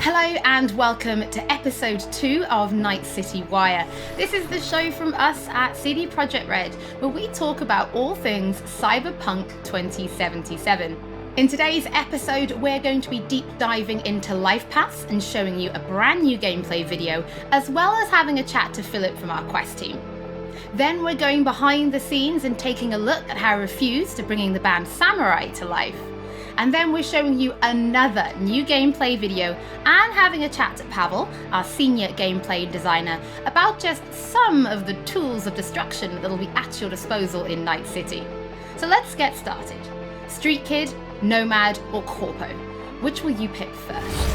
Hello and welcome to episode 2 of Night City Wire. This is the show from us at CD Projekt Red, where we talk about all things Cyberpunk 2077. In today's episode, we're going to be deep diving into life paths and showing you a brand new gameplay video, as well as having a chat to Philip from our Quest team. Then we're going behind the scenes and taking a look at how Refused are bringing the band Samurai to life. And then we're showing you another new gameplay video and having a chat to Pavel, our senior gameplay designer, about just some of the tools of destruction that will be at your disposal in Night City. So let's get started. Street Kid, Nomad, or Corpo? Which will you pick first?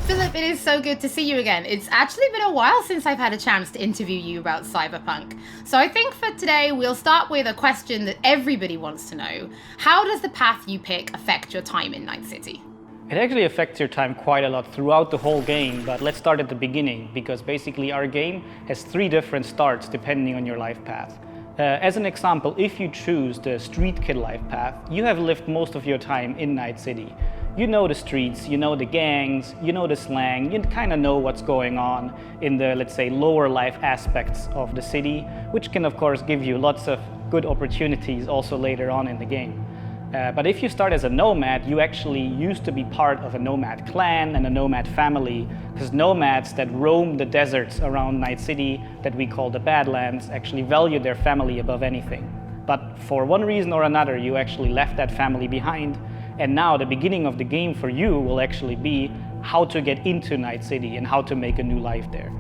Philip, it is so good to see you again. It's actually been a while since I've had a chance to interview you about Cyberpunk. So I think for today, we'll start with a question that everybody wants to know. How does the path you pick affect your time in Night City? It actually affects your time quite a lot throughout the whole game, but let's start at the beginning, because basically our game has 3 different starts depending on your life path. As an example, if you choose the Street Kid life path, you have lived most of your time in Night City. You know the streets, you know the gangs, you know the slang, you kind of know what's going on in the, let's say, lower life aspects of the city, which can of course give you lots of good opportunities also later on in the game. But if you start as a nomad, you actually used to be part of a nomad clan and a nomad family, because nomads that roam the deserts around Night City, that we call the Badlands, actually value their family above anything. But for one reason or another, you actually left that family behind. And now the beginning of the game for you will actually be how to get into Night City and how to make a new life there.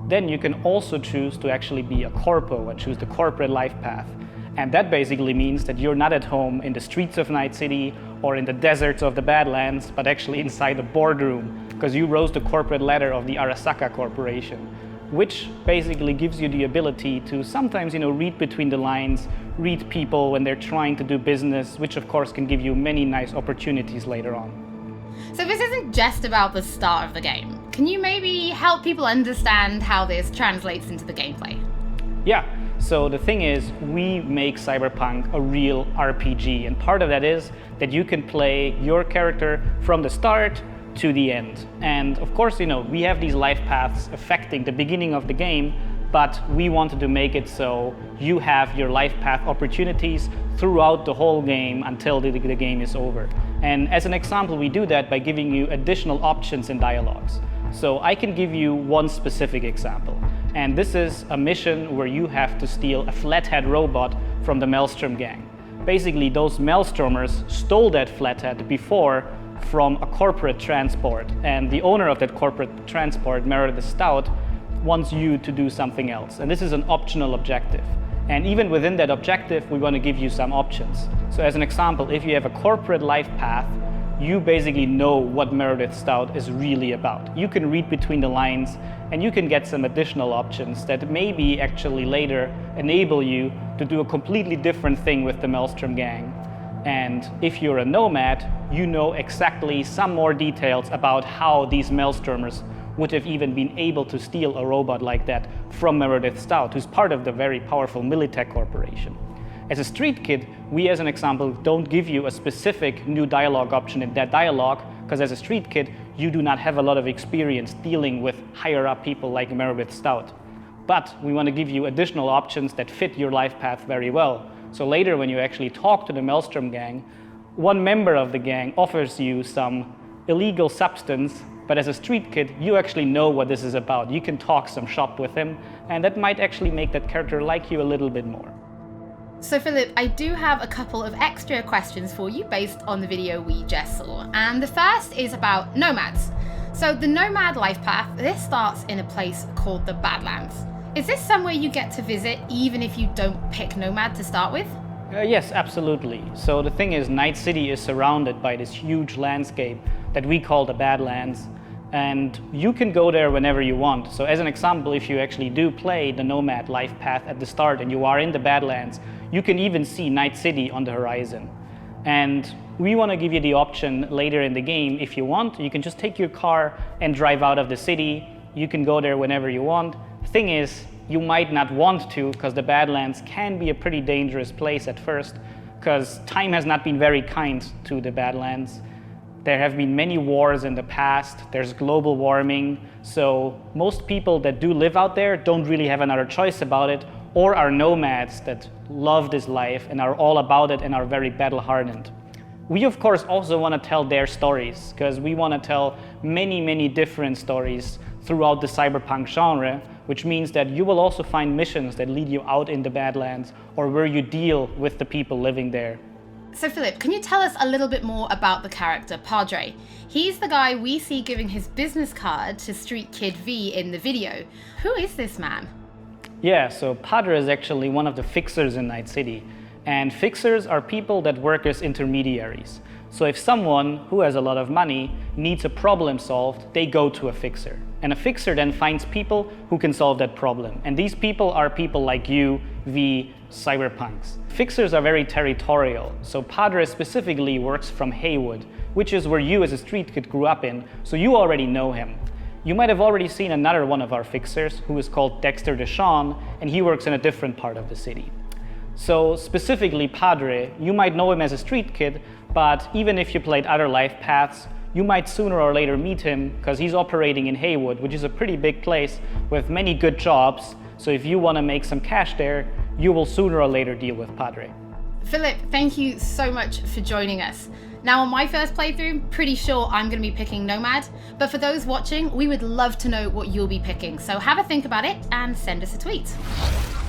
Then you can also choose to actually be a corpo and choose the corporate life path. And that basically means that you're not at home in the streets of Night City or in the deserts of the Badlands, but actually inside a boardroom, because you rose the corporate ladder of the Arasaka Corporation, which basically gives you the ability to sometimes, read between the lines, read people when they're trying to do business, which of course can give you many nice opportunities later on. So this isn't just about the start of the game. Can you maybe help people understand how this translates into the gameplay? Yeah, so the thing is, we make Cyberpunk a real RPG, and part of that is that you can play your character from the start to the end. And of course, we have these life paths affecting the beginning of the game, but we wanted to make it so you have your life path opportunities throughout the whole game until the game is over. And as an example, we do that by giving you additional options and dialogues. So I can give you one specific example. And this is a mission where you have to steal a flathead robot from the Maelstrom gang. Basically, those Maelstromers stole that flathead before from a corporate transport, and the owner of that corporate transport, Meredith Stout, wants you to do something else. And this is an optional objective. And even within that objective, we want to give you some options. So as an example, if you have a corporate life path, you basically know what Meredith Stout is really about. You can read between the lines and you can get some additional options that maybe actually later enable you to do a completely different thing with the Maelstrom gang. And if you're a nomad, you know exactly some more details about how these Maelstromers would have even been able to steal a robot like that from Meredith Stout, who's part of the very powerful Militech Corporation. As a Street Kid, we as an example don't give you a specific new dialogue option in that dialogue, because as a Street Kid, you do not have a lot of experience dealing with higher up people like Meredith Stout. But we want to give you additional options that fit your life path very well. So later when you actually talk to the Maelstrom gang, one member of the gang offers you some illegal substance, but as a Street Kid, you actually know what this is about. You can talk some shop with him, and that might actually make that character like you a little bit more. So Philip, I do have a couple of extra questions for you based on the video we just saw. And the first is about nomads. So the nomad life path, this starts in a place called the Badlands. Is this somewhere you get to visit even if you don't pick nomad to start with? Yes, absolutely. So the thing is, Night City is surrounded by this huge landscape that we call the Badlands, and you can go there whenever you want. So as an example, if you actually do play the nomad life path at the start and you are in the Badlands, you can even see Night City on the horizon. And we want to give you the option later in the game, if you want, you can just take your car and drive out of the city. You can go there whenever you want. Thing is, you might not want to, because the Badlands can be a pretty dangerous place at first, because time has not been very kind to the Badlands. There have been many wars in the past, there's global warming, so most people that do live out there don't really have another choice about it, or are nomads that love this life and are all about it and are very battle-hardened. We of course also want to tell their stories, because we want to tell many different stories throughout the cyberpunk genre, which means that you will also find missions that lead you out in the Badlands or where you deal with the people living there. So Philip, can you tell us a little bit more about the character Padre? He's the guy we see giving his business card to Street Kid V in the video. Who is this man? Yeah, so Padre is actually one of the fixers in Night City. And fixers are people that work as intermediaries. So if someone who has a lot of money needs a problem solved, they go to a fixer. And a fixer then finds people who can solve that problem. And these people are people like you, V, cyberpunks. Fixers are very territorial. So Padre specifically works from Haywood, which is where you as a street kid grew up in, so you already know him. You might have already seen another one of our fixers who is called Dexter Deshawn, and he works in a different part of the city. So specifically Padre, you might know him as a street kid, but even if you played other life paths, you might sooner or later meet him because he's operating in Haywood, which is a pretty big place with many good jobs. So if you want to make some cash there, you will sooner or later deal with Padre. Philip, thank you so much for joining us. Now on my first playthrough, pretty sure I'm going to be picking Nomad, but for those watching, we would love to know what you'll be picking, so have a think about it and send us a tweet.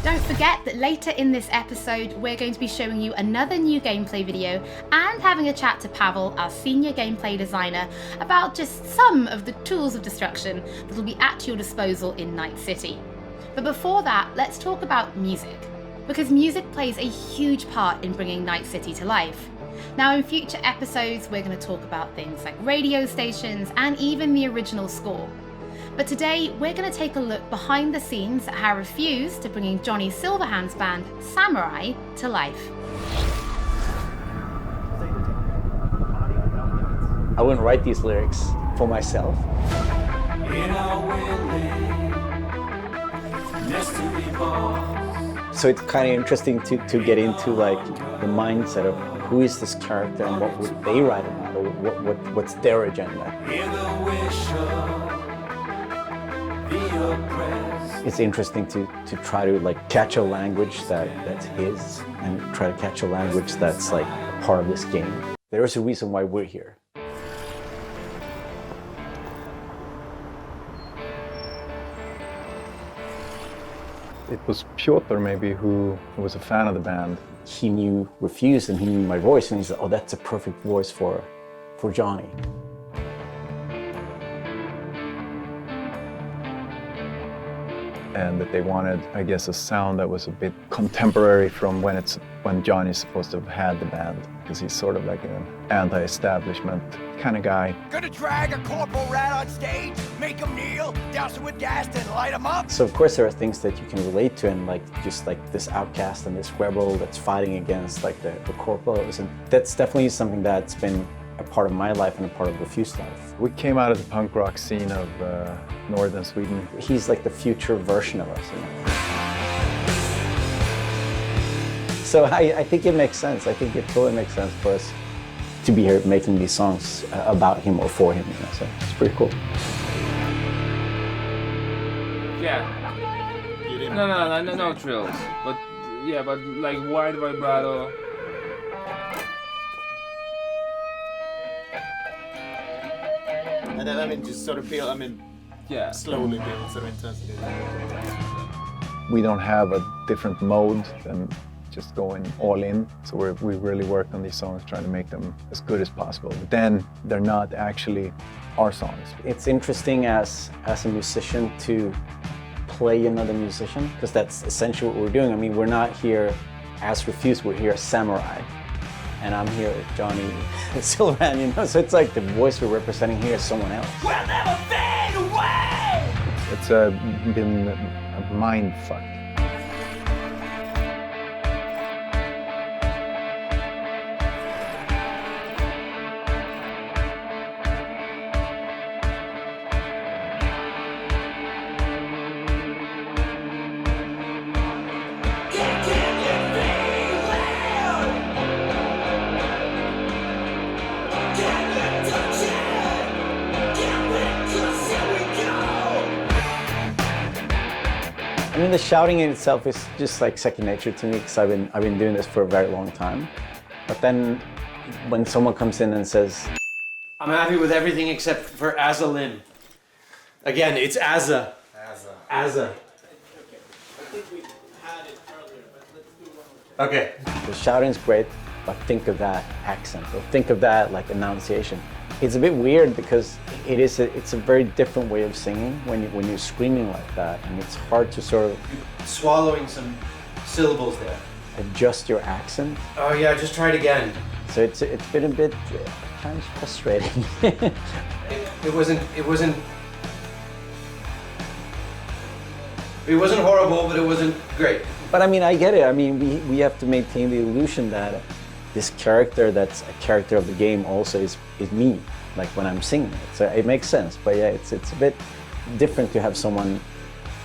Don't forget that later in this episode, we're going to be showing you another new gameplay video and having a chat to Pavel, our senior gameplay designer, about just some of the tools of destruction that will be at your disposal in Night City. But before that, let's talk about music, because music plays a huge part in bringing Night City to life. Now in future episodes, we're going to talk about things like radio stations and even the original score. But today, we're going to take a look behind the scenes at how refused to bringing Johnny Silverhand's band, Samurai, to life. I wouldn't write these lyrics for myself. So it's kind of interesting to get into like the mindset of who is this character and what would they write about, or what's their agenda. It's interesting to try to like catch a language that's his and try to catch a language that's like part of this game. There is a reason why we're here. It was Piotr maybe who was a fan of the band. He knew Refused and he knew my voice and he said, oh, that's a perfect voice for Johnny. And that they wanted, I guess, a sound that was a bit contemporary from when Johnny's supposed to have had the band, because he's sort of like an anti-establishment kind of guy. Gonna drag a corporal rat on stage, make him kneel, douse him with gas, then light him up. So of course there are things that you can relate to, and like just like this outcast and this rebel that's fighting against like the corporals, and that's definitely something that's been a part of my life and a part of Refused life. We came out of the punk rock scene of northern Sweden. He's like the future version of us, you know? So I think it makes sense. I think it totally makes sense for us to be here making these songs about him or for him, you know? So it's pretty cool. Yeah. No trills. But yeah, but like wide vibrato. And then, I mean, just sort of build, Yeah. slowly build sort of intensity. We don't have a different mode than just going all in. So we really worked on these songs, trying to make them as good as possible. But then they're not actually our songs. It's interesting as a musician to play another musician, because that's essentially what we're doing. I mean, we're not here as Refused, we're here as Samurai. And I'm here with Johnny Silverhand, you know? So it's like the voice we're representing here is someone else. We'll never fade away! It's been a mind fuck. Can you mean, the shouting in itself is just like second nature to me because I've been doing this for a very long time. But then when someone comes in and says, I'm happy with everything except for Azza Lim. Again, it's Azza. Azza. Okay. the shouting's great, but think of that accent or think of that like enunciation. It's a bit weird because it's a very different way of singing when you're screaming like that, and it's hard to sort of Swallowing some syllables there. adjust your accent. Oh yeah, just try it again. So it's been a bit kind of frustrating. It wasn't horrible, but it wasn't great. But I mean, I get it. I mean, we have to maintain the illusion that this character that's a character of the game also is me, like when I'm singing it. So it makes sense. But yeah, it's a bit different to have someone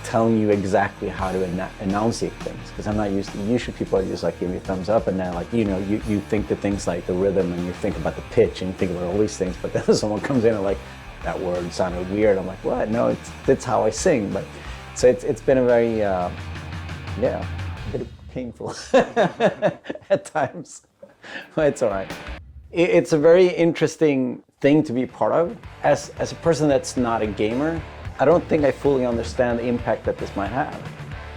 telling you exactly how to enunciate things, because I'm not used to. Usually people just like give me a thumbs up, and then like you think of things like the rhythm, and you think about the pitch, and you think about all these things. But then someone comes in and like, that word sounded weird. I'm like, what? No, that's how I sing. But so it's been a very a bit painful at times, but it's all right. It's a very interesting thing to be part of. As a person that's not a gamer, I don't think I fully understand the impact that this might have.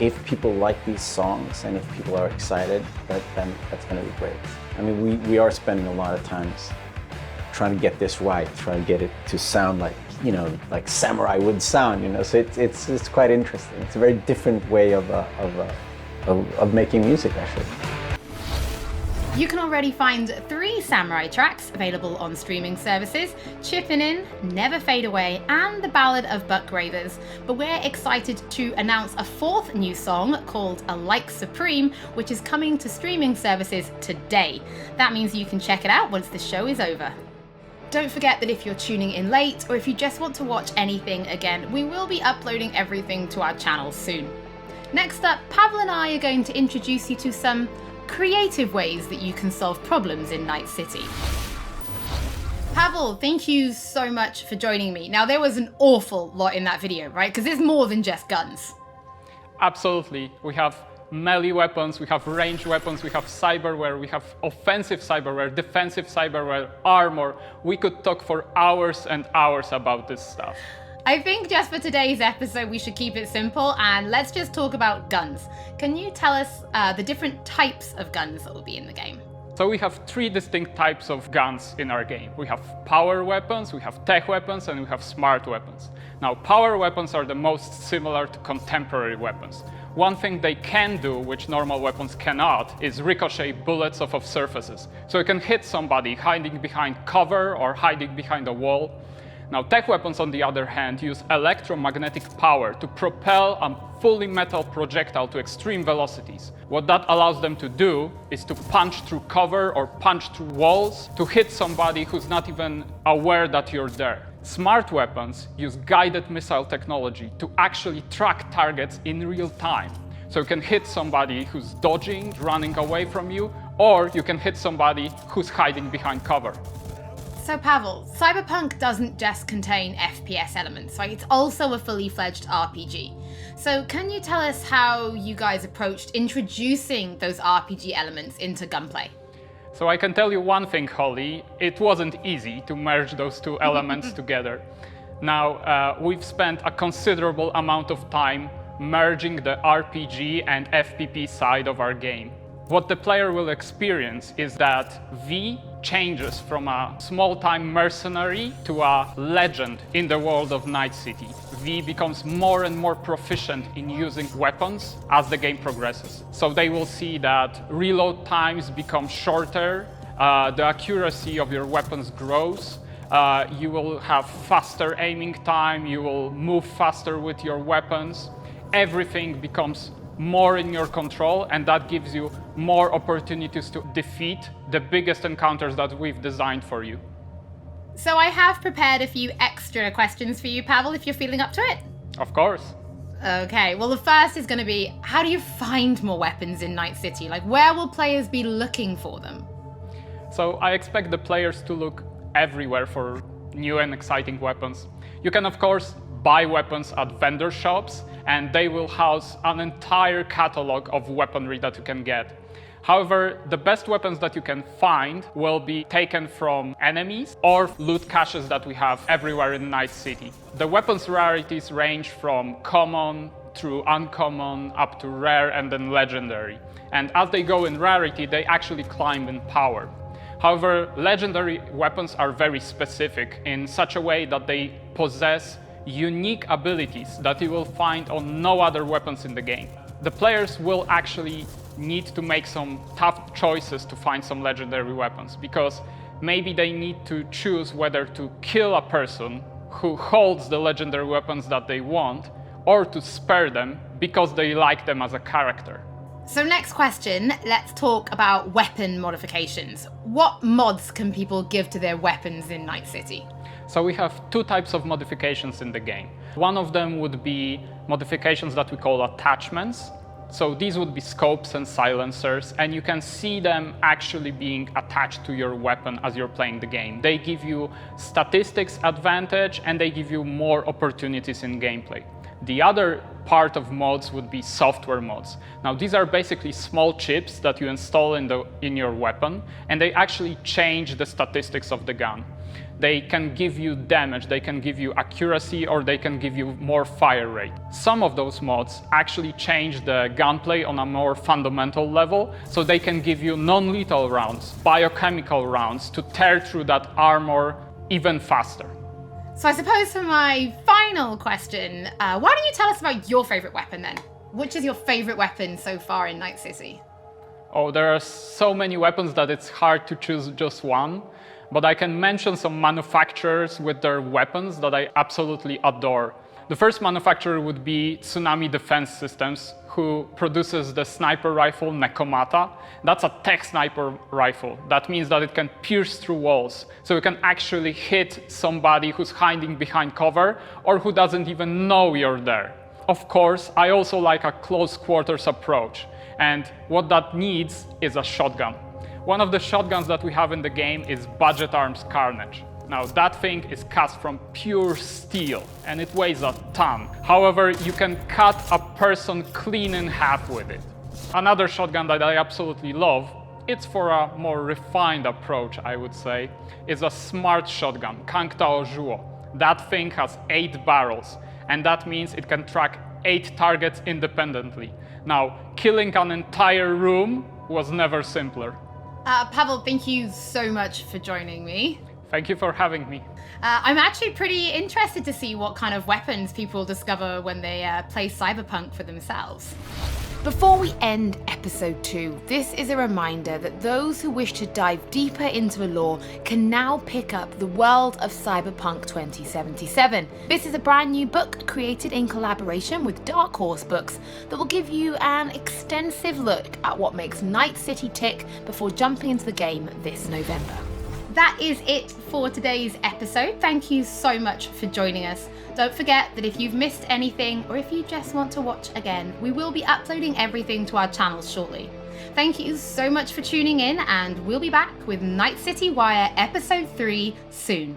If people like these songs and if people are excited, then that's going to be great. I mean, we are spending a lot of times trying to get this right, trying to get it to sound like, like Samurai would sound, So it's quite interesting. It's a very different way of making music, actually. You can already find 3 Samurai tracks available on streaming services: Chippin' In, Never Fade Away, and The Ballad of Buck Ravers. But we're excited to announce a 4th new song called A Like Supreme, which is coming to streaming services today. That means you can check it out once the show is over. Don't forget that if you're tuning in late, or if you just want to watch anything again, we will be uploading everything to our channel soon. Next up, Pavel and I are going to introduce you to some creative ways that you can solve problems in Night City. Pavel, thank you so much for joining me. Now, there was an awful lot in that video, right? Because it's more than just guns. Absolutely. We have melee weapons, we have ranged weapons, we have cyberware, we have offensive cyberware, defensive cyberware, armor. We could talk for hours and hours about this stuff. I think just for today's episode, we should keep it simple and let's just talk about guns. Can you tell us the different types of guns that will be in the game? So we have 3 distinct types of guns in our game. We have power weapons, we have tech weapons, and we have smart weapons. Now, power weapons are the most similar to contemporary weapons. One thing they can do, which normal weapons cannot, is ricochet bullets off of surfaces. So you can hit somebody hiding behind cover or hiding behind a wall. Now, tech weapons, on the other hand, use electromagnetic power to propel a fully metal projectile to extreme velocities. What that allows them to do is to punch through cover or punch through walls to hit somebody who's not even aware that you're there. Smart weapons use guided missile technology to actually track targets in real time. So you can hit somebody who's dodging, running away from you, or you can hit somebody who's hiding behind cover. So Pavel, Cyberpunk doesn't just contain FPS elements, right? It's also a fully fledged RPG. So can you tell us how you guys approached introducing those RPG elements into gunplay? So I can tell you one thing, Holly, it wasn't easy to merge those 2 elements together. Now, we've spent a considerable amount of time merging the RPG and FPP side of our game. What the player will experience is that V changes from a small-time mercenary to a legend in the world of Night City. V becomes more and more proficient in using weapons as the game progresses. So they will see that reload times become shorter, the accuracy of your weapons grows, you will have faster aiming time, you will move faster with your weapons. Everything becomes more in your control, and that gives you more opportunities to defeat the biggest encounters that we've designed for you. So I have prepared a few extra questions for you, Pavel, if you're feeling up to it. Of course. Okay, well the first is going to be, how do you find more weapons in Night City? Like, where will players be looking for them? So I expect the players to look everywhere for new and exciting weapons. You can, of course, buy weapons at vendor shops, and they will house an entire catalog of weaponry that you can get. However, the best weapons that you can find will be taken from enemies or loot caches that we have everywhere in Night City. The weapons rarities range from common through uncommon up to rare and then legendary. And as they go in rarity, they actually climb in power. However, legendary weapons are very specific in such a way that they possess unique abilities that you will find on no other weapons in the game. The players will actually need to make some tough choices to find some legendary weapons, because maybe they need to choose whether to kill a person who holds the legendary weapons that they want, or to spare them because they like them as a character. So next question, let's talk about weapon modifications. What mods can people give to their weapons in Night City? So we have two types of modifications in the game. One of them would be modifications that we call attachments. So these would be scopes and silencers, and you can see them actually being attached to your weapon as you're playing the game. They give you statistics advantage, and they give you more opportunities in gameplay. The other part of mods would be software mods. Now these are basically small chips that you install in your weapon, and they actually change the statistics of the gun. They can give you damage, they can give you accuracy, or they can give you more fire rate. Some of those mods actually change the gunplay on a more fundamental level, so they can give you non-lethal rounds, biochemical rounds, to tear through that armor even faster. So I suppose for my final question, why don't you tell us about your favorite weapon then? Which is your favorite weapon so far in Night City? Oh, there are so many weapons that it's hard to choose just one. But I can mention some manufacturers with their weapons that I absolutely adore. The first manufacturer would be Tsunami Defense Systems, who produces the sniper rifle Nekomata. That's a tech sniper rifle. That means that it can pierce through walls. So you can actually hit somebody who's hiding behind cover or who doesn't even know you're there. Of course, I also like a close quarters approach. And what that needs is a shotgun. One of the shotguns that we have in the game is Budget Arms Carnage. Now that thing is cast from pure steel and it weighs a ton. However, you can cut a person clean in half with it. Another shotgun that I absolutely love, it's for a more refined approach, I would say, is a smart shotgun, Kangtao Zhuo. That thing has 8 barrels, and that means it can track 8 targets independently. Now, killing an entire room was never simpler. Pavel, thank you so much for joining me. Thank you for having me. I'm actually pretty interested to see what kind of weapons people discover when they play Cyberpunk for themselves. Before we end episode 2, this is a reminder that those who wish to dive deeper into the lore can now pick up The World of Cyberpunk 2077. This is a brand new book created in collaboration with Dark Horse Books that will give you an extensive look at what makes Night City tick before jumping into the game this November. That is it for today's episode. Thank you so much for joining us. Don't forget that if you've missed anything or if you just want to watch again, we will be uploading everything to our channel shortly. Thank you so much for tuning in, and we'll be back with Night City Wire Episode 3 soon.